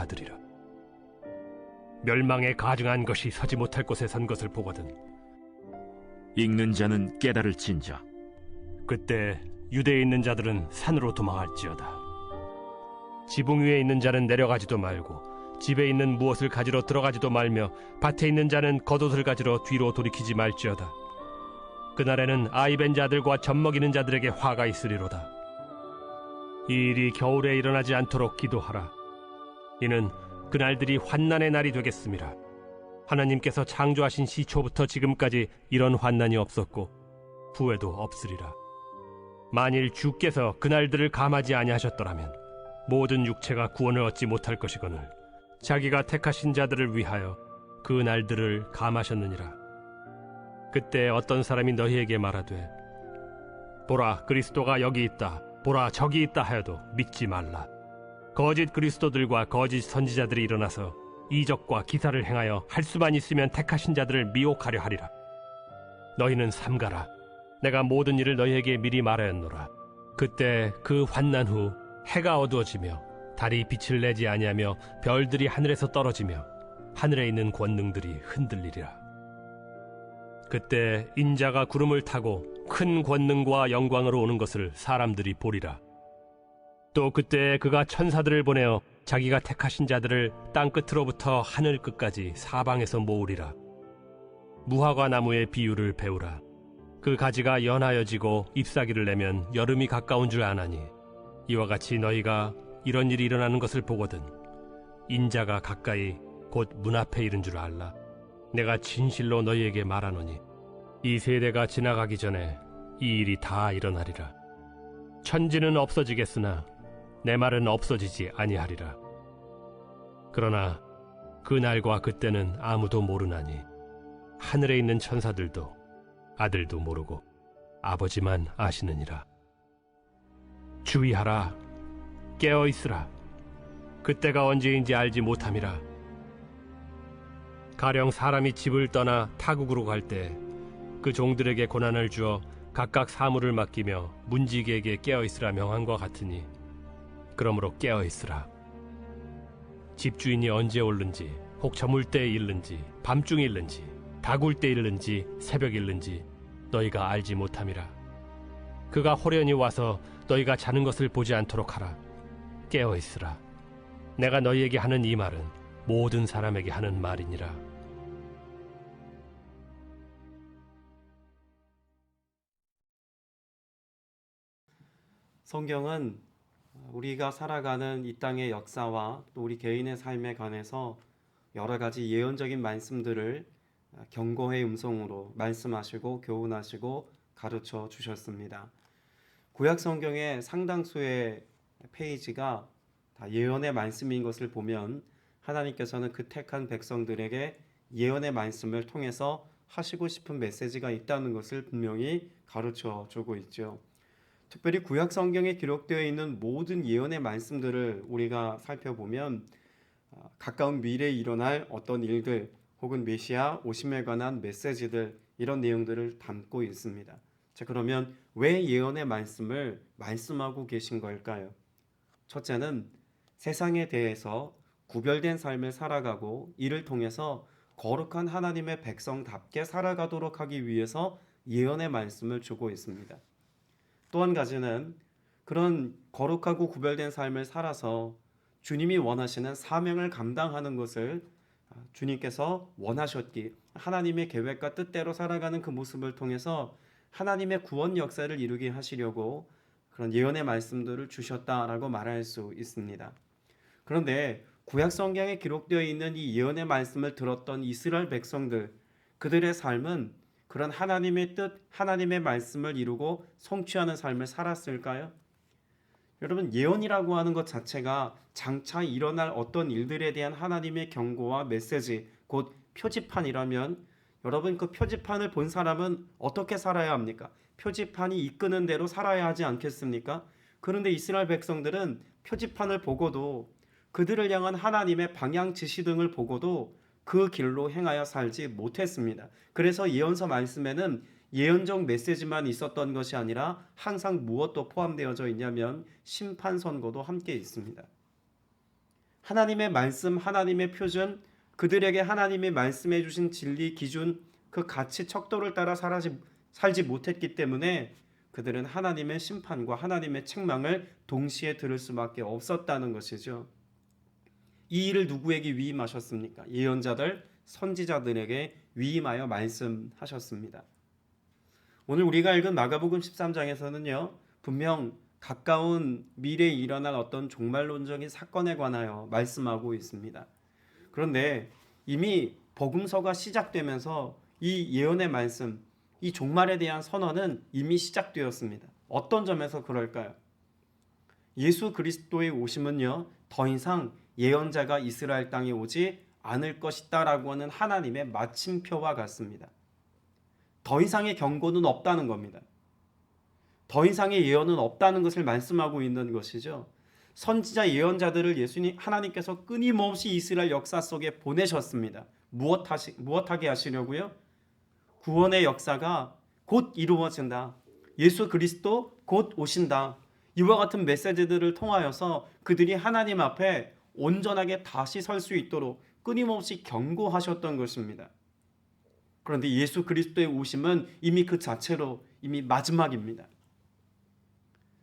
받으리라. 멸망에 가증한 것이 서지 못할 곳에 선 것을 보거든 읽는 자는 깨달을진저. 그때 유대에 있는 자들은 산으로 도망할지어다. 지붕 위에 있는 자는 내려가지도 말고 집에 있는 무엇을 가지러 들어가지도 말며 밭에 있는 자는 겉옷을 가지러 뒤로 돌이키지 말지어다. 그날에는 아이벤 자들과 젖먹이는 자들에게 화가 있으리로다. 이 일이 겨울에 일어나지 않도록 기도하라. 이는 그날들이 환난의 날이 되겠음이라. 하나님께서 창조하신 시초부터 지금까지 이런 환난이 없었고 후에도 없으리라. 만일 주께서 그날들을 감하지 아니하셨더라면 모든 육체가 구원을 얻지 못할 것이거늘 자기가 택하신 자들을 위하여 그 날들을 감하셨느니라. 그때 어떤 사람이 너희에게 말하되 보라 그리스도가 여기 있다, 보라 저기 있다 하여도 믿지 말라. 거짓 그리스도들과 거짓 선지자들이 일어나서 이적과 기사를 행하여 할 수만 있으면 택하신 자들을 미혹하려 하리라. 너희는 삼가라. 내가 모든 일을 너희에게 미리 말하였노라. 그때 그 환난 후 해가 어두워지며 달이 빛을 내지 아니하며 별들이 하늘에서 떨어지며 하늘에 있는 권능들이 흔들리리라. 그때 인자가 구름을 타고 큰 권능과 영광으로 오는 것을 사람들이 보리라. 또 그때 그가 천사들을 보내어 자기가 택하신 자들을 땅 끝으로부터 하늘 끝까지 사방에서 모으리라. 무화과 나무의 비유를 배우라. 그 가지가 연하여지고 잎사귀를 내면 여름이 가까운 줄 아나니 이와 같이 너희가 이런 일이 일어나는 것을 보거든 인자가 가까이 곧 문 앞에 이른 줄 알라. 내가 진실로 너희에게 말하노니 이 세대가 지나가기 전에 이 일이 다 일어나리라. 천지는 없어지겠으나 내 말은 없어지지 아니하리라. 그러나 그 날과 그때는 아무도 모르나니 하늘에 있는 천사들도 아들도 모르고 아버지만 아시느니라. 주의하라. 깨어있으라. 그때가 언제인지 알지 못함이라. 가령 사람이 집을 떠나 타국으로 갈 때 그 종들에게 고난을 주어 각각 사물을 맡기며 문지기에게 깨어있으라 명한과 같으니 그러므로 깨어있으라. 집주인이 언제 오는지 혹 저물 때에 일는지 밤중에 일는지 다굴 때 일는지 새벽 일는지 너희가 알지 못함이라. 그가 호련히 와서 너희가 자는 것을 보지 않도록 하라. 깨어있으라. 내가 너희에게 하는 이 말은 모든 사람에게 하는 말이니라. 성경은 우리가 살아가는 이 땅의 역사와 또 우리 개인의 삶에 관해서 여러 가지 예언적인 말씀들을 경고의 음성으로 말씀하시고 교훈하시고 가르쳐 주셨습니다. 구약 성경의 상당수의 페이지가 다 예언의 말씀인 것을 보면 하나님께서는 그 택한 백성들에게 예언의 말씀을 통해서 하시고 싶은 메시지가 있다는 것을 분명히 가르쳐 주고 있죠. 특별히 구약 성경에 기록되어 있는 모든 예언의 말씀들을 우리가 살펴보면 가까운 미래에 일어날 어떤 일들 혹은 메시아 오심에 관한 메시지들 이런 내용들을 담고 있습니다. 자, 그러면 왜 예언의 말씀을 말씀하고 계신 걸까요? 첫째는 세상에 대해서 구별된 삶을 살아가고 이를 통해서 거룩한 하나님의 백성답게 살아가도록 하기 위해서 예언의 말씀을 주고 있습니다. 또 한 가지는 그런 거룩하고 구별된 삶을 살아서 주님이 원하시는 사명을 감당하는 것을 주님께서 원하셨기 하나님의 계획과 뜻대로 살아가는 그 모습을 통해서 하나님의 구원 역사를 이루게 하시려고 그런 예언의 말씀들을 주셨다라고 말할 수 있습니다. 그런데 구약 성경에 기록되어 있는 이 예언의 말씀을 들었던 이스라엘 백성들 그들의 삶은 그런 하나님의 뜻, 하나님의 말씀을 이루고 성취하는 삶을 살았을까요? 여러분, 예언이라고 하는 것 자체가 장차 일어날 어떤 일들에 대한 하나님의 경고와 메시지, 곧 표지판이라면 여러분 그 표지판을 본 사람은 어떻게 살아야 합니까? 표지판이 이끄는 대로 살아야 하지 않겠습니까? 그런데 이스라엘 백성들은 표지판을 보고도 그들을 향한 하나님의 방향 지시 등을 보고도 그 길로 행하여 살지 못했습니다. 그래서 예언서 말씀에는 예언적 메시지만 있었던 것이 아니라 항상 무엇도 포함되어져 있냐면 심판 선고도 함께 있습니다. 하나님의 말씀, 하나님의 표준, 그들에게 하나님이 말씀해 주신 진리, 기준, 그 가치, 척도를 따라 살지 못했기 때문에 그들은 하나님의 심판과 하나님의 책망을 동시에 들을 수밖에 없었다는 것이죠. 이 일을 누구에게 위임하셨습니까? 예언자들, 선지자들에게 위임하여 말씀하셨습니다. 오늘 우리가 읽은 마가복음 13장에서는요, 분명 가까운 미래에 일어날 어떤 종말론적인 사건에 관하여 말씀하고 있습니다. 그런데 이미 복음서가 시작되면서 이 예언의 말씀, 이 종말에 대한 선언은 이미 시작되었습니다. 어떤 점에서 그럴까요? 예수 그리스도의 오심은요, 더 이상 예언자가 이스라엘 땅에 오지 않을 것이다라고 하는 하나님의 마침표와 같습니다. 더 이상의 경고는 없다는 겁니다. 더 이상의 예언은 없다는 것을 말씀하고 있는 것이죠. 선지자 예언자들을 하나님께서 끊임없이 이스라엘 역사 속에 보내셨습니다. 무엇하게 하시려고요? 구원의 역사가 곧 이루어진다. 예수 그리스도 곧 오신다. 이와 같은 메시지들을 통하여서 그들이 하나님 앞에 온전하게 다시 설 수 있도록 끊임없이 경고하셨던 것입니다. 그런데 예수 그리스도의 오심은 이미 그 자체로 이미 마지막입니다.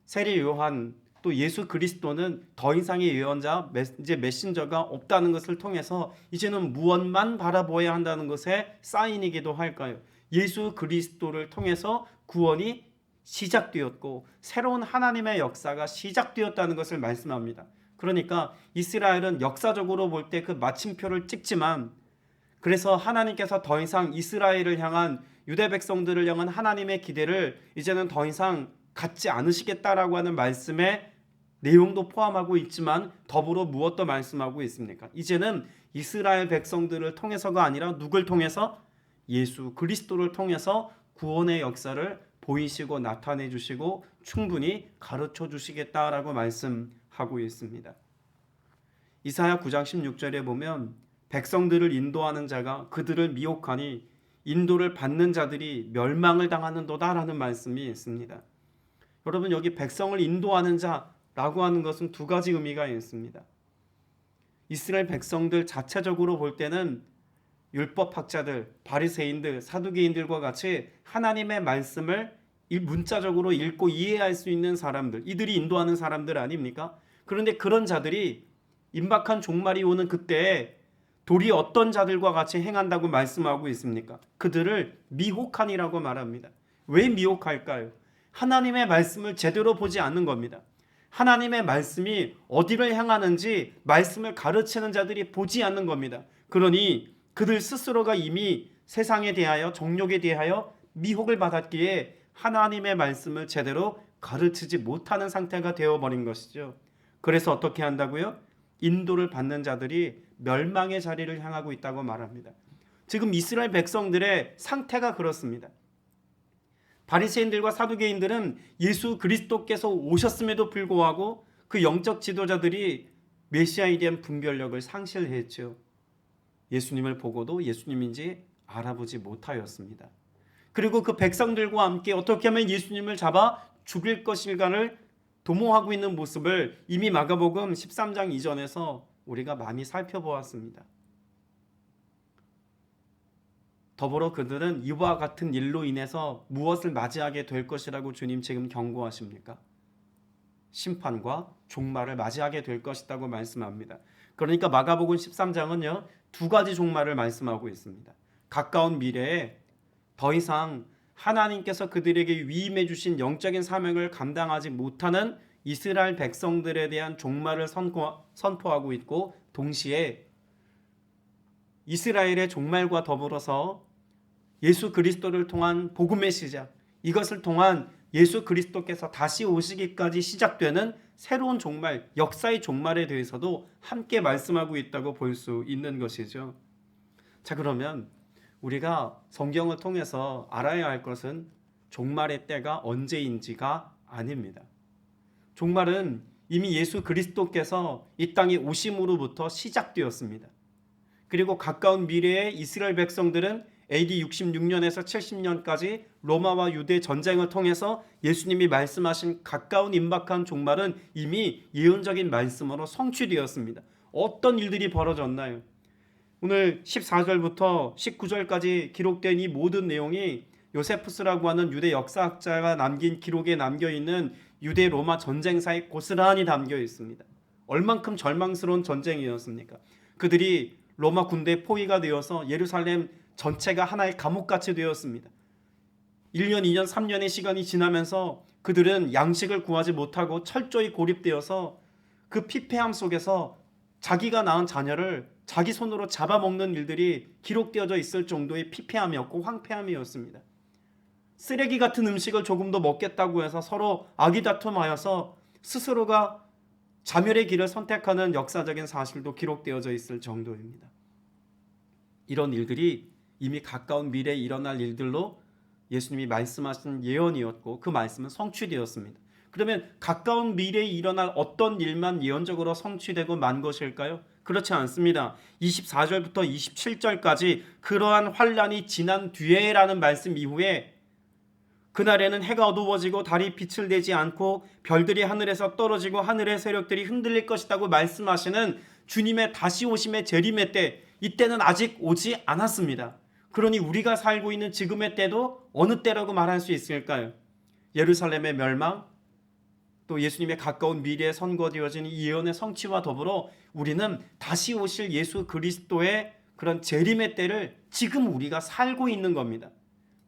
세례 요한 또 예수 그리스도는 더 이상의 예언자, 이제 메신저가 없다는 것을 통해서 이제는 무엇만 바라보아야 한다는 것의 사인이기도 할까요? 예수 그리스도를 통해서 구원이 시작되었고 새로운 하나님의 역사가 시작되었다는 것을 말씀합니다. 그러니까 이스라엘은 역사적으로 볼 때 그 마침표를 찍지만, 그래서 하나님께서 더 이상 이스라엘을 향한, 유대 백성들을 향한 하나님의 기대를 이제는 더 이상 갖지 않으시겠다라고 하는 말씀의 내용도 포함하고 있지만 더불어 무엇도 말씀하고 있습니까? 이제는 이스라엘 백성들을 통해서가 아니라 누굴 통해서? 예수 그리스도를 통해서 구원의 역사를 보이시고 나타내 주시고 충분히 가르쳐 주시겠다라고 말씀하고 있습니다. 이사야 9장 16절에 보면 백성들을 인도하는 자가 그들을 미혹하니 인도를 받는 자들이 멸망을 당하는도다라는 말씀이 있습니다. 여러분, 여기 백성을 인도하는 자라고 하는 것은 두 가지 의미가 있습니다. 이스라엘 백성들 자체적으로 볼 때는 율법학자들, 바리새인들, 사두개인들과 같이 하나님의 말씀을 문자적으로 읽고 이해할 수 있는 사람들, 이들이 인도하는 사람들 아닙니까? 그런데 그런 자들이 임박한 종말이 오는 그때에 도리 어떤 자들과 같이 행한다고 말씀하고 있습니까? 그들을 미혹하니라고 말합니다. 왜 미혹할까요? 하나님의 말씀을 제대로 보지 않는 겁니다. 하나님의 말씀이 어디를 향하는지 말씀을 가르치는 자들이 보지 않는 겁니다. 그러니 그들 스스로가 이미 세상에 대하여, 정욕에 대하여 미혹을 받았기에 하나님의 말씀을 제대로 가르치지 못하는 상태가 되어버린 것이죠. 그래서 어떻게 한다고요? 인도를 받는 자들이 멸망의 자리를 향하고 있다고 말합니다. 지금 이스라엘 백성들의 상태가 그렇습니다. 바리새인들과 사두개인들은 예수 그리스도께서 오셨음에도 불구하고 그 영적 지도자들이 메시아에 대한 분별력을 상실했죠. 예수님을 보고도 예수님인지 알아보지 못하였습니다. 그리고 그 백성들과 함께 어떻게 하면 예수님을 잡아 죽일 것인가를 도모하고 있는 모습을 이미 마가복음 13장 이전에서 우리가 많이 살펴보았습니다. 더불어 그들은 이와 같은 일로 인해서 무엇을 맞이하게 될 것이라고 주님 지금 경고하십니까? 심판과 종말을 맞이하게 될 것이라고 말씀합니다. 그러니까 마가복음 13장은요, 두 가지 종말을 말씀하고 있습니다. 가까운 미래에 더 이상 하나님께서 그들에게 위임해 주신 영적인 사명을 감당하지 못하는 이스라엘 백성들에 대한 종말을 선포하고 있고, 동시에 이스라엘의 종말과 더불어서 예수 그리스도를 통한 복음의 시작, 이것을 통한 예수 그리스도께서 다시 오시기까지 시작되는 새로운 종말, 역사의 종말에 대해서도 함께 말씀하고 있다고 볼 수 있는 것이죠. 자, 그러면 우리가 성경을 통해서 알아야 할 것은 종말의 때가 언제인지가 아닙니다. 종말은 이미 예수 그리스도께서 이 땅에 오심으로부터 시작되었습니다. 그리고 가까운 미래에 이스라엘 백성들은 AD 66년에서 70년까지 로마와 유대 전쟁을 통해서 예수님이 말씀하신 가까운 임박한 종말은 이미 예언적인 말씀으로 성취되었습니다. 어떤 일들이 벌어졌나요? 오늘 14절부터 19절까지 기록된 이 모든 내용이 요세푸스라고 하는 유대 역사학자가 남긴 기록에 남겨있는 유대 로마 전쟁사에 고스란히 담겨 있습니다. 얼만큼 절망스러운 전쟁이었습니까? 그들이 로마 군대의 포위가 되어서 예루살렘 전체가 하나의 감옥같이 되었습니다. 1년, 2년, 3년의 시간이 지나면서 그들은 양식을 구하지 못하고 철저히 고립되어서 그 피폐함 속에서 자기가 낳은 자녀를 자기 손으로 잡아먹는 일들이 기록되어져 있을 정도의 피폐함이었고 황폐함이었습니다. 쓰레기 같은 음식을 조금 더 먹겠다고 해서 서로 아기다툼하여서 스스로가 자멸의 길을 선택하는 역사적인 사실도 기록되어져 있을 정도입니다. 이런 일들이 이미 가까운 미래에 일어날 일들로 예수님이 말씀하신 예언이었고 그 말씀은 성취되었습니다. 그러면 가까운 미래에 일어날 어떤 일만 예언적으로 성취되고 만 것일까요? 그렇지 않습니다. 24절부터 27절까지 그러한 환란이 지난 뒤에라는 말씀 이후에 그날에는 해가 어두워지고 달이 빛을 내지 않고 별들이 하늘에서 떨어지고 하늘의 세력들이 흔들릴 것이라고 말씀하시는 주님의 다시 오심의 재림의 때, 이때는 아직 오지 않았습니다. 그러니 우리가 살고 있는 지금의 때도 어느 때라고 말할 수 있을까요? 예루살렘의 멸망, 또 예수님의 가까운 미래에 선고되어진 이 예언의 성취와 더불어 우리는 다시 오실 예수 그리스도의 그런 재림의 때를 지금 우리가 살고 있는 겁니다.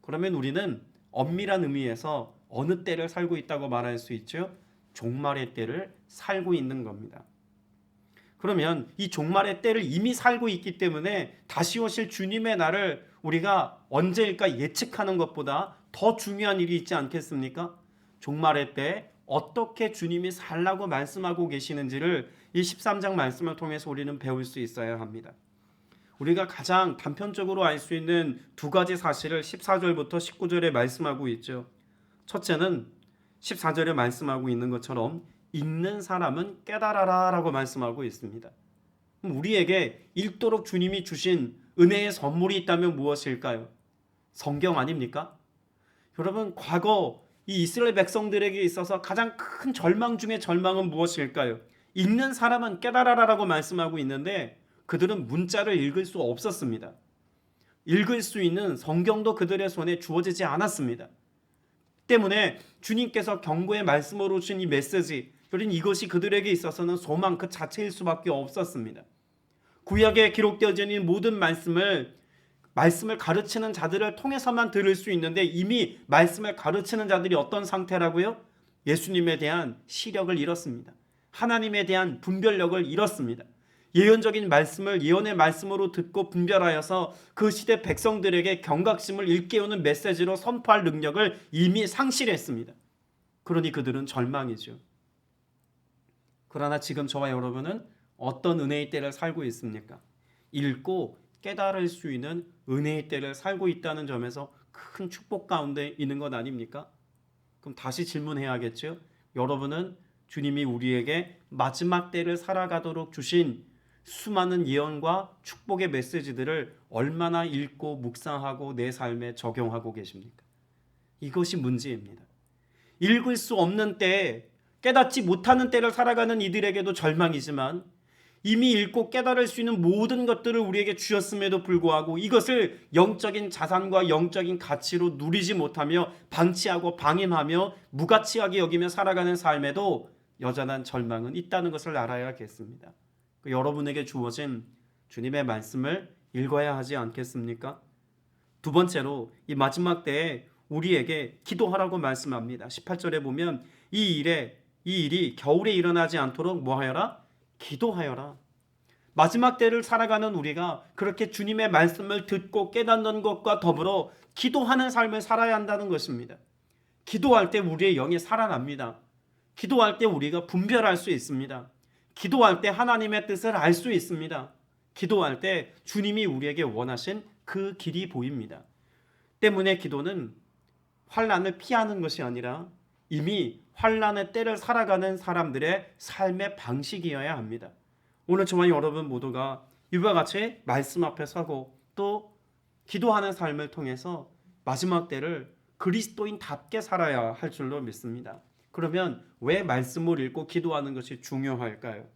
그러면 우리는 엄밀한 의미에서 어느 때를 살고 있다고 말할 수 있죠? 종말의 때를 살고 있는 겁니다. 그러면 이 종말의 때를 이미 살고 있기 때문에 다시 오실 주님의 날을 우리가 언제일까 예측하는 것보다 더 중요한 일이 있지 않겠습니까? 종말의 때 어떻게 주님이 살라고 말씀하고 계시는지를 이 13장 말씀을 통해서 우리는 배울 수 있어야 합니다. 우리가 가장 단편적으로 알 수 있는 두 가지 사실을 14절부터 19절에 말씀하고 있죠. 첫째는 14절에 말씀하고 있는 것처럼 읽는 사람은 깨달아라 라고 말씀하고 있습니다. 우리에게 읽도록 주님이 주신 은혜의 선물이 있다면 무엇일까요? 성경 아닙니까? 여러분, 과거 이 이스라엘 백성들에게 있어서 가장 큰 절망 중의 절망은 무엇일까요? 읽는 사람은 깨달아라 라고 말씀하고 있는데 그들은 문자를 읽을 수 없었습니다. 읽을 수 있는 성경도 그들의 손에 주어지지 않았습니다. 때문에 주님께서 경고의 말씀으로 주신 이 메시지, 여러분, 이것이 그들에게 있어서는 소망 그 자체일 수밖에 없었습니다. 구약에 기록되어진 이 모든 말씀을 가르치는 자들을 통해서만 들을 수 있는데 이미 말씀을 가르치는 자들이 어떤 상태라고요? 예수님에 대한 시력을 잃었습니다. 하나님에 대한 분별력을 잃었습니다. 예언적인 말씀을 예언의 말씀으로 듣고 분별하여서 그 시대 백성들에게 경각심을 일깨우는 메시지로 선포할 능력을 이미 상실했습니다. 그러니 그들은 절망이죠. 그러나 지금 저와 여러분은 어떤 은혜의 때를 살고 있습니까? 읽고 깨달을 수 있는 은혜의 때를 살고 있다는 점에서 큰 축복 가운데 있는 것 아닙니까? 그럼 다시 질문해야겠죠? 여러분은 주님이 우리에게 마지막 때를 살아가도록 주신 수많은 예언과 축복의 메시지들을 얼마나 읽고 묵상하고 내 삶에 적용하고 계십니까? 이것이 문제입니다. 읽을 수 없는 때에 깨닫지 못하는 때를 살아가는 이들에게도 절망이지만 이미 읽고 깨달을 수 있는 모든 것들을 우리에게 주셨음에도 불구하고 이것을 영적인 자산과 영적인 가치로 누리지 못하며 방치하고 방임하며 무가치하게 여기며 살아가는 삶에도 여전한 절망은 있다는 것을 알아야겠습니다. 여러분에게 주어진 주님의 말씀을 읽어야 하지 않겠습니까? 두 번째로 이 마지막 때에 우리에게 기도하라고 말씀합니다. 18절에 보면 이 일이 겨울에 일어나지 않도록 뭐하여라? 기도하여라. 마지막 때를 살아가는 우리가 그렇게 주님의 말씀을 듣고 깨닫는 것과 더불어 기도하는 삶을 살아야 한다는 것입니다. 기도할 때 우리의 영이 살아납니다. 기도할 때 우리가 분별할 수 있습니다. 기도할 때 하나님의 뜻을 알 수 있습니다. 기도할 때 주님이 우리에게 원하신 그 길이 보입니다. 때문에 기도는 환난을 피하는 것이 아니라 이미 환난의 때를 살아가는 사람들의 삶의 방식이어야 합니다. 오늘 저와 여러분 모두가 이와 같이 말씀 앞에 서고 또 기도하는 삶을 통해서 마지막 때를 그리스도인답게 살아야 할 줄로 믿습니다. 그러면 왜 말씀을 읽고 기도하는 것이 중요할까요?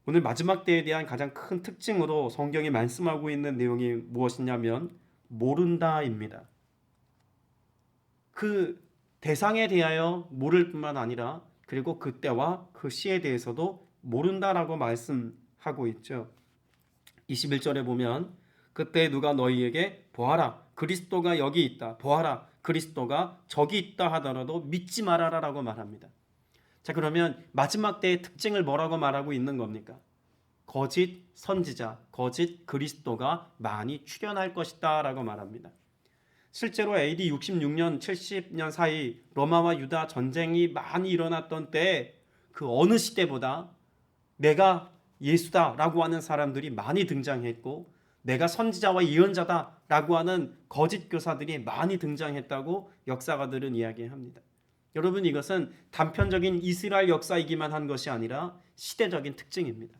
오늘 마지막 때에 대한 가장 큰 특징으로 성경이 말씀하고 있는 내용이 무엇이냐면 모른다입니다. 그 대상에 대하여 모를 뿐만 아니라 그리고 그때와 그 시에 대해서도 모른다라고 말씀하고 있죠. 21절에 보면 그때 누가 너희에게 보아라 그리스도가 여기 있다 보아라 그리스도가 저기 있다 하더라도 믿지 말아라 라고 말합니다. 자, 그러면 마지막 때의 특징을 뭐라고 말하고 있는 겁니까? 거짓 선지자, 거짓 그리스도가 많이 출현할 것이다 라고 말합니다. 실제로 AD 66년, 70년 사이 로마와 유다 전쟁이 많이 일어났던 때에 그 어느 시대보다 내가 예수다라고 하는 사람들이 많이 등장했고 내가 선지자와 예언자다라고 하는 거짓 교사들이 많이 등장했다고 역사가들은 이야기합니다. 여러분, 이것은 단편적인 이스라엘 역사이기만 한 것이 아니라 시대적인 특징입니다.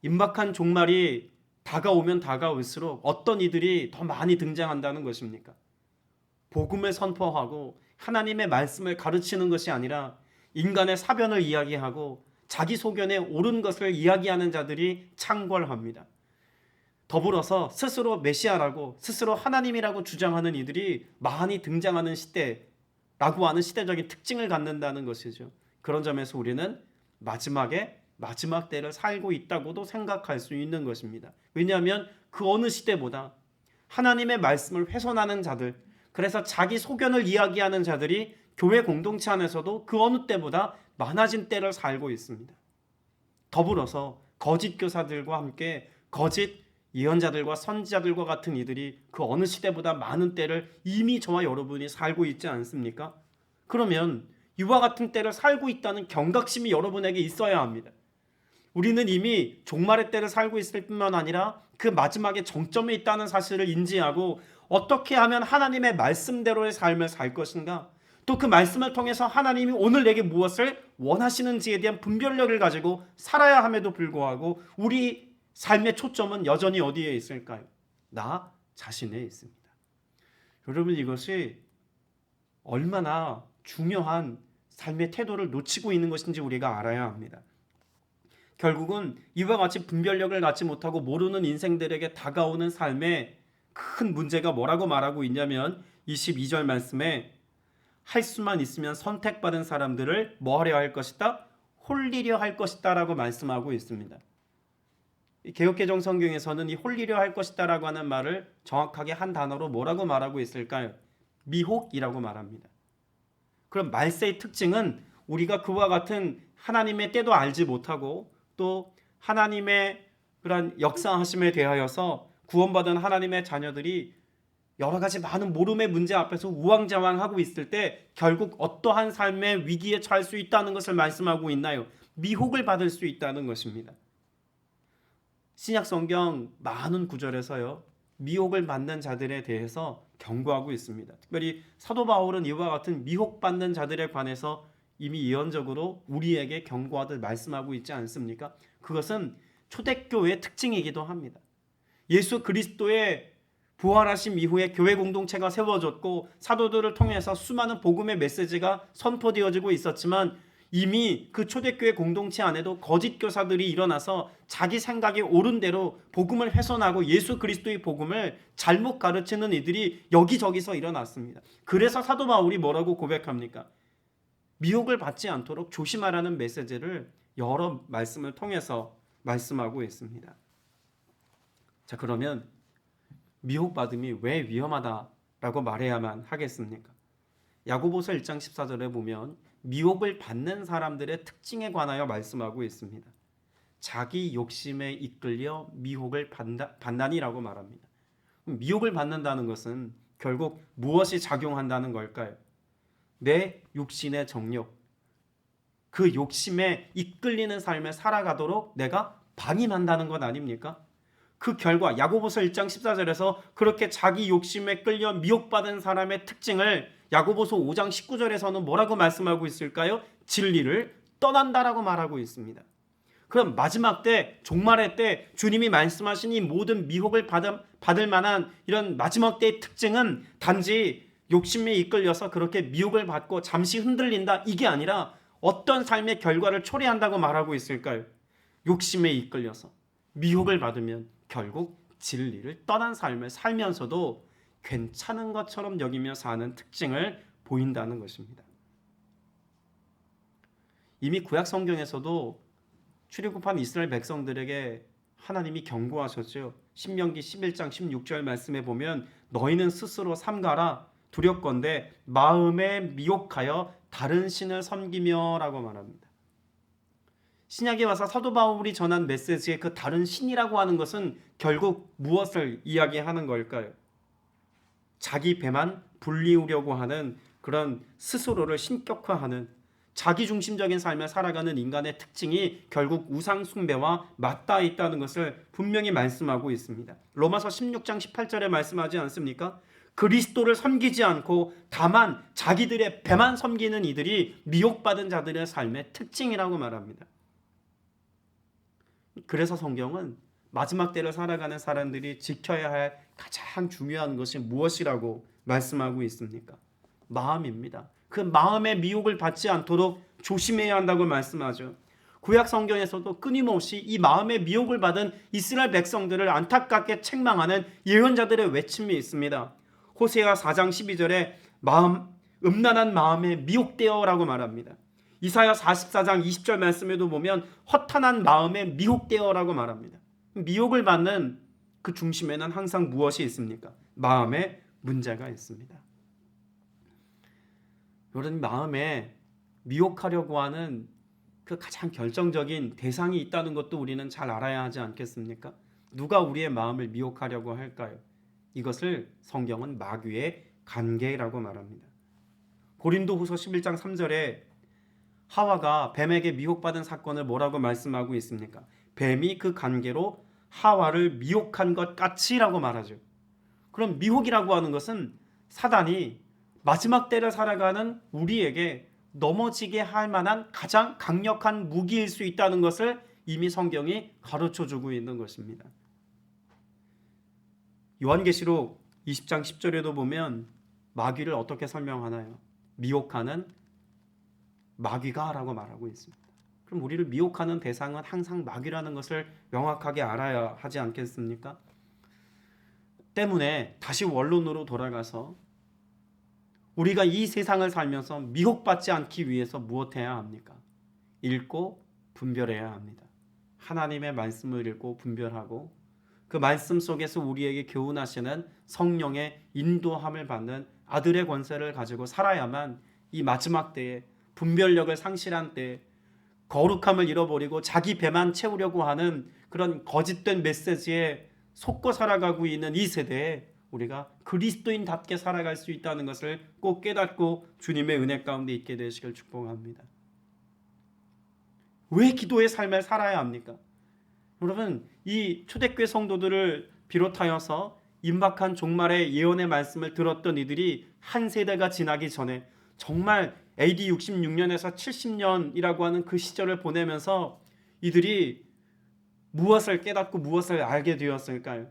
임박한 종말이 다가오면 다가올수록 어떤 이들이 더 많이 등장한다는 것입니까? 복음을 선포하고 하나님의 말씀을 가르치는 것이 아니라 인간의 사변을 이야기하고 자기 소견에 옳은 것을 이야기하는 자들이 창궐합니다. 더불어서 스스로 메시아라고 스스로 하나님이라고 주장하는 이들이 많이 등장하는 시대라고 하는 시대적인 특징을 갖는다는 것이죠. 그런 점에서 우리는 마지막 때를 살고 있다고도 생각할 수 있는 것입니다. 왜냐하면 그 어느 시대보다 하나님의 말씀을 훼손하는 자들, 그래서 자기 소견을 이야기하는 자들이 교회 공동체 안에서도 그 어느 때보다 많아진 때를 살고 있습니다. 더불어서 거짓 교사들과 함께 거짓 예언자들과 선지자들과 같은 이들이 그 어느 시대보다 많은 때를 이미 저와 여러분이 살고 있지 않습니까? 그러면 이와 같은 때를 살고 있다는 경각심이 여러분에게 있어야 합니다. 우리는 이미 종말의 때를 살고 있을 뿐만 아니라 그 마지막에 정점에 있다는 사실을 인지하고 어떻게 하면 하나님의 말씀대로의 삶을 살 것인가, 또 그 말씀을 통해서 하나님이 오늘 내게 무엇을 원하시는지에 대한 분별력을 가지고 살아야 함에도 불구하고 우리 삶의 초점은 여전히 어디에 있을까요? 나 자신에 있습니다. 여러분, 이것이 얼마나 중요한 삶의 태도를 놓치고 있는 것인지 우리가 알아야 합니다. 결국은 이와 같이 분별력을 갖지 못하고 모르는 인생들에게 다가오는 삶에 큰 문제가 뭐라고 말하고 있냐면 22절 말씀에 할 수만 있으면 선택받은 사람들을 뭐 하려 할 것이다? 홀리려 할 것이다 라고 말씀하고 있습니다. 개역개정 성경에서는 이 홀리려 할 것이다 라고 하는 말을 정확하게 한 단어로 뭐라고 말하고 있을까요? 미혹이라고 말합니다. 그럼 말세의 특징은 우리가 그와 같은 하나님의 때도 알지 못하고 또 하나님의 그런 역사하심에 대하여서 구원받은 하나님의 자녀들이 여러 가지 많은 모름의 문제 앞에서 우왕좌왕하고 있을 때 결국 어떠한 삶의 위기에 처할 수 있다는 것을 말씀하고 있나요? 미혹을 받을 수 있다는 것입니다. 신약 성경 많은 구절에서요, 미혹을 받는 자들에 대해서 경고하고 있습니다. 특별히 사도 바울은 이와 같은 미혹받는 자들에 관해서 이미 예언적으로 우리에게 경고하듯 말씀하고 있지 않습니까? 그것은 초대교회의 특징이기도 합니다. 예수 그리스도의 부활하심 이후에 교회 공동체가 세워졌고 사도들을 통해서 수많은 복음의 메시지가 선포되어지고 있었지만 이미 그 초대교회 공동체 안에도 거짓 교사들이 일어나서 자기 생각에 옳은 대로 복음을 훼손하고 예수 그리스도의 복음을 잘못 가르치는 이들이 여기저기서 일어났습니다. 그래서 사도 바울이 뭐라고 고백합니까? 미혹을 받지 않도록 조심하라는 메시지를 여러 말씀을 통해서 말씀하고 있습니다. 자, 그러면 미혹받음이 왜 위험하다라고 말해야만 하겠습니까? 야고보서 1장 14절에 보면 미혹을 받는 사람들의 특징에 관하여 말씀하고 있습니다. 자기 욕심에 이끌려 미혹을 받나니라고 말합니다. 미혹을 받는다는 것은 결국 무엇이 작용한다는 걸까요? 내 육신의 정욕, 그 욕심에 이끌리는 삶을 살아가도록 내가 방임한다는 것 아닙니까? 그 결과 야고보서 1장 14절에서 그렇게 자기 욕심에 끌려 미혹받은 사람의 특징을 야고보서 5장 19절에서는 뭐라고 말씀하고 있을까요? 진리를 떠난다라고 말하고 있습니다. 그럼 마지막 때, 종말의 때 주님이 말씀하신 이 모든 미혹을 받을 만한 이런 마지막 때의 특징은 단지 욕심에 이끌려서 그렇게 미혹을 받고 잠시 흔들린다, 이게 아니라 어떤 삶의 결과를 초래한다고 말하고 있을까요? 욕심에 이끌려서 미혹을 받으면 결국 진리를 떠난 삶을 살면서도 괜찮은 것처럼 여기며 사는 특징을 보인다는 것입니다. 이미 구약 성경에서도 출애굽한 이스라엘 백성들에게 하나님이 경고하셨죠. 신명기 11장 16절 말씀에 보면 너희는 스스로 삼가라 두렵건대 마음에 미혹하여 다른 신을 섬기며 라고 말합니다. 신약에 와서 사도 바울이 전한 메시지의 그 다른 신이라고 하는 것은 결국 무엇을 이야기하는 걸까요? 자기 배만 불리우려고 하는 그런 스스로를 신격화하는 자기중심적인 삶을 살아가는 인간의 특징이 결국 우상 숭배와 맞닿아 있다는 것을 분명히 말씀하고 있습니다. 로마서 16장 18절에 말씀하지 않습니까? 그리스도를 섬기지 않고 다만 자기들의 배만 섬기는 이들이 미혹받은 자들의 삶의 특징이라고 말합니다. 그래서 성경은 마지막 때를 살아가는 사람들이 지켜야 할 가장 중요한 것이 무엇이라고 말씀하고 있습니까? 마음입니다. 그 마음의 미혹을 받지 않도록 조심해야 한다고 말씀하죠. 구약 성경에서도 끊임없이 이 마음의 미혹을 받은 이스라엘 백성들을 안타깝게 책망하는 예언자들의 외침이 있습니다. 호세아 4장 12절에 음란한 마음에 미혹되어라고 말합니다. 이사야 44장 20절 말씀에도 보면 허탄한 마음에 미혹되어라고 말합니다. 미혹을 받는 그 중심에는 항상 무엇이 있습니까? 마음에 문제가 있습니다. 이런 마음에 미혹하려고 하는 그 가장 결정적인 대상이 있다는 것도 우리는 잘 알아야 하지 않겠습니까? 누가 우리의 마음을 미혹하려고 할까요? 이것을 성경은 마귀의 관계라고 말합니다. 고린도후서 11장 3절에 하와가 뱀에게 미혹받은 사건을 뭐라고 말씀하고 있습니까? 뱀이 그 관계로 하와를 미혹한 것 같이라고 말하죠. 그럼 미혹이라고 하는 것은 사단이 마지막 때를 살아가는 우리에게 넘어지게 할 만한 가장 강력한 무기일 수 있다는 것을 이미 성경이 가르쳐주고 있는 것입니다. 요한계시록 20장 10절에도 보면 마귀를 어떻게 설명하나요? 미혹하는 마귀가 라고 말하고 있습니다. 그럼 우리를 미혹하는 대상은 항상 마귀라는 것을 명확하게 알아야 하지 않겠습니까? 때문에 다시 원론으로 돌아가서 우리가 이 세상을 살면서 미혹받지 않기 위해서 무엇해야 합니까? 읽고 분별해야 합니다. 하나님의 말씀을 읽고 분별하고 그 말씀 속에서 우리에게 교훈하시는 성령의 인도함을 받는 아들의 권세를 가지고 살아야만 이 마지막 때에 분별력을 상실한 때에 거룩함을 잃어버리고 자기 배만 채우려고 하는 그런 거짓된 메시지에 속고 살아가고 있는 이 세대에 우리가 그리스도인답게 살아갈 수 있다는 것을 꼭 깨닫고 주님의 은혜 가운데 있게 되시길 축복합니다. 왜 기도의 삶을 살아야 합니까? 여러분, 이 초대교회 성도들을 비롯하여서 임박한 종말의 예언의 말씀을 들었던 이들이 한 세대가 지나기 전에 정말 AD 66년에서 70년이라고 하는 그 시절을 보내면서 이들이 무엇을 깨닫고 무엇을 알게 되었을까요?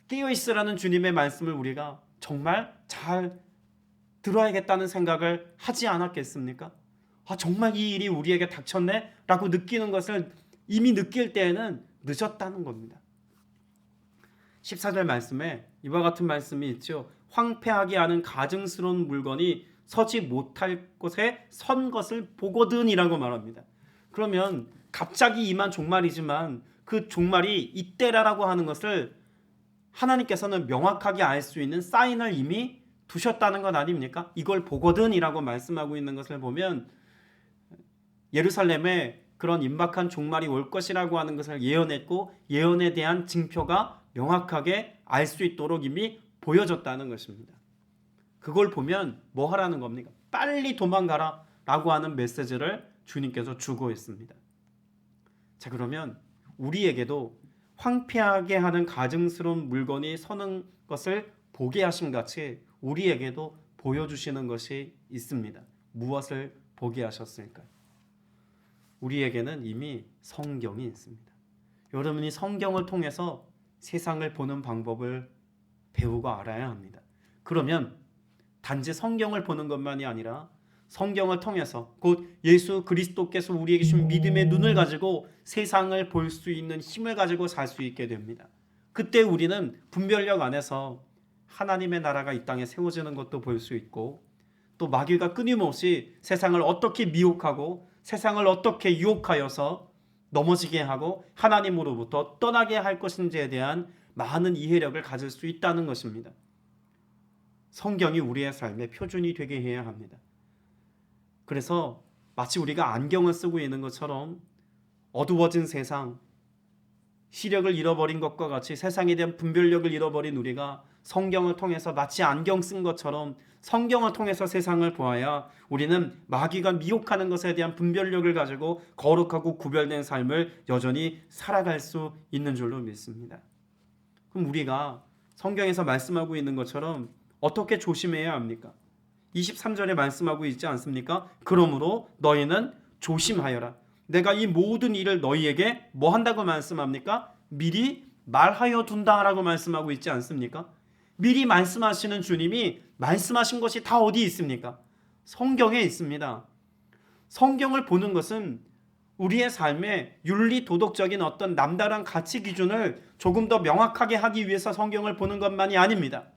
깨어있으라는 주님의 말씀을 우리가 정말 잘 들어야겠다는 생각을 하지 않았겠습니까? 정말 이 일이 우리에게 닥쳤네? 라고 느끼는 것을 이미 느낄 때에는 늦었다는 겁니다. 14절 말씀에 이와 같은 말씀이 있죠. 황폐하게 하는 가증스러운 물건이 서지 못할 곳에 선 것을 보거든이라고 말합니다. 그러면 갑자기 임한 종말이지만 그 종말이 이때라고 하는 것을 하나님께서는 명확하게 알 수 있는 사인을 이미 두셨다는 것 아닙니까? 이걸 보거든이라고 말씀하고 있는 것을 보면 예루살렘에 그런 임박한 종말이 올 것이라고 하는 것을 예언했고 예언에 대한 징표가 명확하게 알 수 있도록 이미 보여졌다는 것입니다. 그걸 보면 뭐 하라는 겁니까? 빨리 도망가라 라고 하는 메시지를 주님께서 주고 있습니다. 자, 그러면 우리에게도 황폐하게 하는 가증스러운 물건이 서는 것을 보게 하신 같이 우리에게도 보여주시는 것이 있습니다. 무엇을 보게 하셨을까요? 우리에게는 이미 성경이 있습니다. 여러분이 성경을 통해서 세상을 보는 방법을 배우고 알아야 합니다. 그러면 단지 성경을 보는 것만이 아니라 성경을 통해서 곧 예수 그리스도께서 우리에게 주신 믿음의 눈을 가지고 세상을 볼 수 있는 힘을 가지고 살 수 있게 됩니다. 그때 우리는 분별력 안에서 하나님의 나라가 이 땅에 세워지는 것도 볼 수 있고 또 마귀가 끊임없이 세상을 어떻게 미혹하고 세상을 어떻게 유혹하여서 넘어지게 하고 하나님으로부터 떠나게 할 것인지에 대한 많은 이해력을 가질 수 있다는 것입니다. 성경이 우리의 삶의 표준이 되게 해야 합니다. 그래서 마치 우리가 안경을 쓰고 있는 것처럼 어두워진 세상, 시력을 잃어버린 것과 같이 세상에 대한 분별력을 잃어버린 우리가 성경을 통해서 마치 안경 쓴 것처럼 성경을 통해서 세상을 보아야 우리는 마귀가 미혹하는 것에 대한 분별력을 가지고 거룩하고 구별된 삶을 여전히 살아갈 수 있는 줄로 믿습니다. 그럼 우리가 성경에서 말씀하고 있는 것처럼 어떻게 조심해야 합니까? 23절에 말씀하고 있지 않습니까? 그러므로 너희는 조심하여라. 내가 이 모든 일을 너희에게 뭐 한다고 말씀합니까? 미리 말하여 둔다라고 말씀하고 있지 않습니까? 미리 말씀하시는 주님이 말씀하신 것이 다 어디 있습니까? 성경에 있습니다. 성경을 보는 것은 우리의 삶의 윤리 도덕적인 어떤 남다른 가치 기준을 조금 더 명확하게 하기 위해서 성경을 보는 것만이 아닙니다.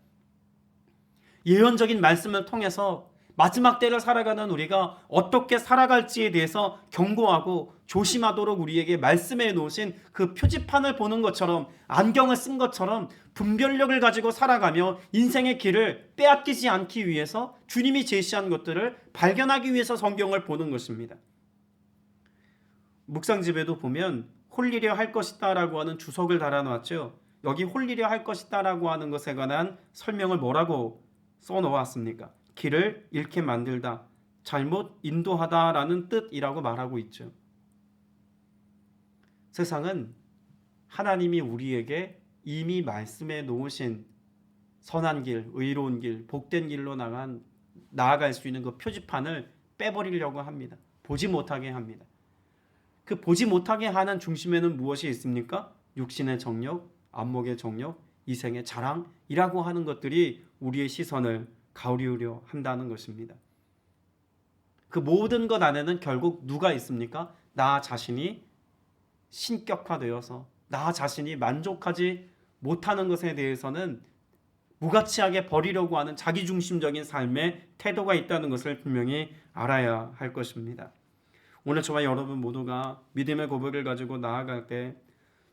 예언적인 말씀을 통해서 마지막 때를 살아가는 우리가 어떻게 살아갈지에 대해서 경고하고 조심하도록 우리에게 말씀해 놓으신 그 표지판을 보는 것처럼 안경을 쓴 것처럼 분별력을 가지고 살아가며 인생의 길을 빼앗기지 않기 위해서 주님이 제시한 것들을 발견하기 위해서 성경을 보는 것입니다. 묵상집에도 보면 홀리려 할 것이다 라고 하는 주석을 달아놨죠. 여기 홀리려 할 것이다 라고 하는 것에 관한 설명을 뭐라고 써놓았습니까? 길을 잃게 만들다, 잘못 인도하다 라는 뜻이라고 말하고 있죠. 세상은 하나님이 우리에게 이미 말씀해 놓으신 선한 길, 의로운 길, 복된 길로 나아갈 수 있는 그 표지판을 빼버리려고 합니다. 보지 못하게 합니다. 그 보지 못하게 하는 중심에는 무엇이 있습니까? 육신의 정욕, 안목의 정욕, 이생의 자랑이라고 하는 것들이 우리의 시선을 가리우려 한다는 것입니다. 그 모든 것 안에는 결국 누가 있습니까? 나 자신이 신격화되어서 나 자신이 만족하지 못하는 것에 대해서는 무가치하게 버리려고 하는 자기중심적인 삶의 태도가 있다는 것을 분명히 알아야 할 것입니다. 오늘 저와 여러분 모두가 믿음의 고백을 가지고 나아갈 때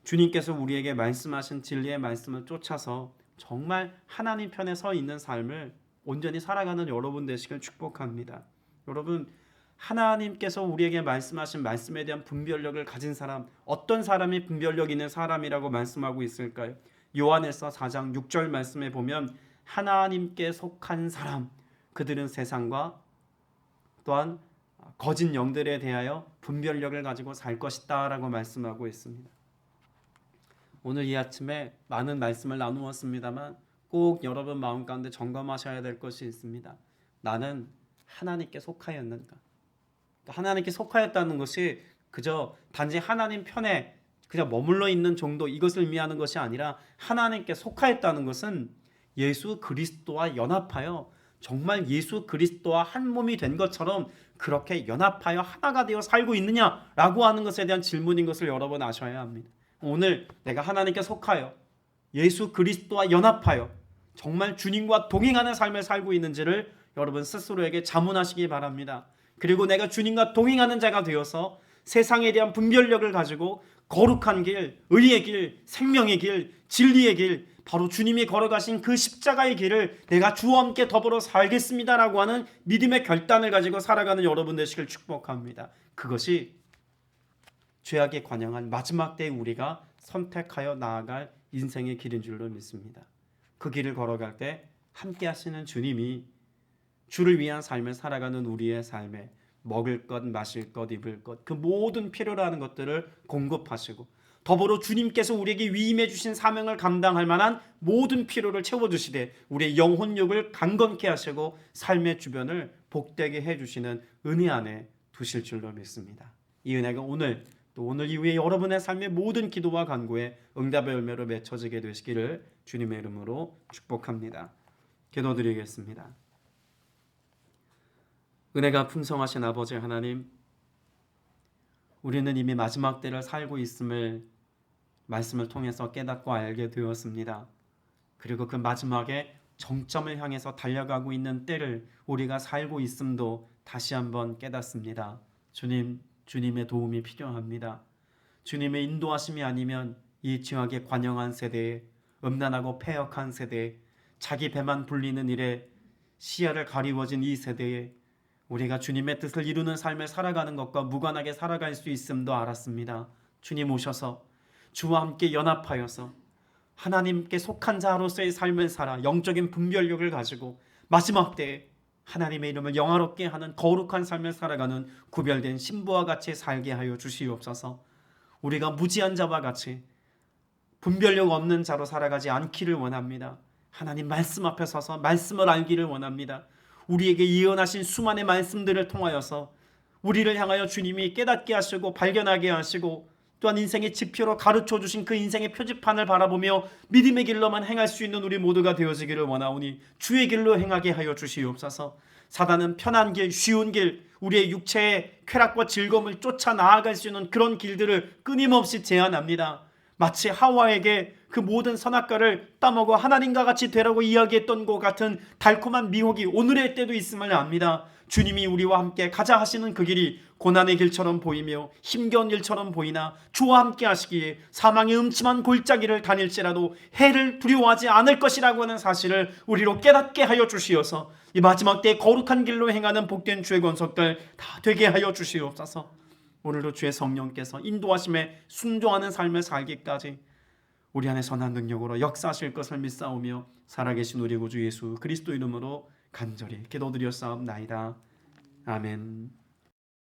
주님께서 우리에게 말씀하신 진리의 말씀을 쫓아서 정말 하나님 편에 서 있는 삶을 온전히 살아가는 여러분 되시길 축복합니다. 여러분, 하나님께서 우리에게 말씀하신 말씀에 대한 분별력을 가진 사람, 어떤 사람이 분별력 있는 사람이라고 말씀하고 있을까요? 요한일서 4장 6절 말씀에 보면 하나님께 속한 사람, 그들은 세상과 또한 거짓 영들에 대하여 분별력을 가지고 살 것이다 라고 말씀하고 있습니다. 오늘 이 아침에 많은 말씀을 나누었습니다만 꼭 여러분 마음 가운데 점검하셔야 될 것이 있습니다. 나는 하나님께 속하였는가? 하나님께 속하였다는 것이 그저 단지 하나님 편에 그냥 머물러 있는 정도 이것을 의미하는 것이 아니라 하나님께 속하였다는 것은 예수 그리스도와 연합하여 정말 예수 그리스도와 한 몸이 된 것처럼 그렇게 연합하여 하나가 되어 살고 있느냐라고 하는 것에 대한 질문인 것을 여러분 아셔야 합니다. 오늘 내가 하나님께 속하여 예수 그리스도와 연합하여 정말 주님과 동행하는 삶을 살고 있는지를 여러분 스스로에게 자문하시기 바랍니다. 그리고 내가 주님과 동행하는 자가 되어서 세상에 대한 분별력을 가지고 거룩한 길, 의의 길, 생명의 길, 진리의 길, 바로 주님이 걸어가신 그 십자가의 길을 내가 주와 함께 더불어 살겠습니다라고 하는 믿음의 결단을 가지고 살아가는 여러분 되시길 축복합니다. 그것이 죄악에 관영한 마지막 때에 우리가 선택하여 나아갈 인생의 길인 줄로 믿습니다. 그 길을 걸어갈 때 함께 하시는 주님이 주를 위한 삶을 살아가는 우리의 삶에 먹을 것, 마실 것, 입을 것, 그 모든 필요로 하는 것들을 공급하시고 더불어 주님께서 우리에게 위임해 주신 사명을 감당할 만한 모든 필요를 채워주시되 우리의 영혼력을 강건케 하시고 삶의 주변을 복되게 해주시는 은혜 안에 두실 줄로 믿습니다. 이 은혜가 오늘 또 오늘 이후에 여러분의 삶의 모든 기도와 간구에 응답의 열매로 맺혀지게 되시기를 주님의 이름으로 축복합니다. 기도드리겠습니다. 은혜가 풍성하신 아버지 하나님, 우리는 이미 마지막 때를 살고 있음을 말씀을 통해서 깨닫고 알게 되었습니다. 그리고 그 마지막에 정점을 향해서 달려가고 있는 때를 우리가 살고 있음도 다시 한번 깨닫습니다. 주님, 주님의 도움이 필요합니다. 주님의 인도하심이 아니면 이 죄악에 관영한 세대에, 음란하고 패역한 세대에, 자기 배만 불리는 일에 시야를 가리워진 이 세대에 우리가 주님의 뜻을 이루는 삶을 살아가는 것과 무관하게 살아갈 수 있음도 알았습니다. 주님 오셔서 주와 함께 연합하여서 하나님께 속한 자로서의 삶을 살아 영적인 분별력을 가지고 마지막 때에 하나님의 이름을 영화롭게 하는 거룩한 삶을 살아가는 구별된 신부와 같이 살게 하여 주시옵소서. 우리가 무지한 자와 같이 분별력 없는 자로 살아가지 않기를 원합니다. 하나님 말씀 앞에 서서 말씀을 알기를 원합니다. 우리에게 예언하신 수많은 말씀들을 통하여서 우리를 향하여 주님이 깨닫게 하시고 발견하게 하시고 또한 인생의 지표로 가르쳐 주신 그 인생의 표지판을 바라보며 믿음의 길로만 행할 수 있는 우리 모두가 되어지기를 원하오니 주의 길로 행하게 하여 주시옵소서. 사단은 편한 길, 쉬운 길, 우리의 육체의 쾌락과 즐거움을 쫓아 나아갈 수 있는 그런 길들을 끊임없이 제안합니다. 마치 하와에게 그 모든 선악과를 따먹어 하나님과 같이 되라고 이야기했던 것 같은 달콤한 미혹이 오늘의 때도 있음을 압니다. 주님이 우리와 함께 가자 하시는 그 길이 고난의 길처럼 보이며 힘겨운 일처럼 보이나 주와 함께 하시기에 사망의 음침한 골짜기를 다닐지라도 해를 두려워하지 않을 것이라고 하는 사실을 우리로 깨닫게 하여 주시어서 이 마지막 때에 거룩한 길로 행하는 복된 주의 권속들 다 되게 하여 주시옵소서. 오늘도 주의 성령께서 인도하심에 순종하는 삶을 살기까지 우리 안에 선한 능력으로 역사하실 것을 믿사오며 살아계신 우리 구주 예수 그리스도 이름으로 간절히 기도드렸사옵나이다. 아멘.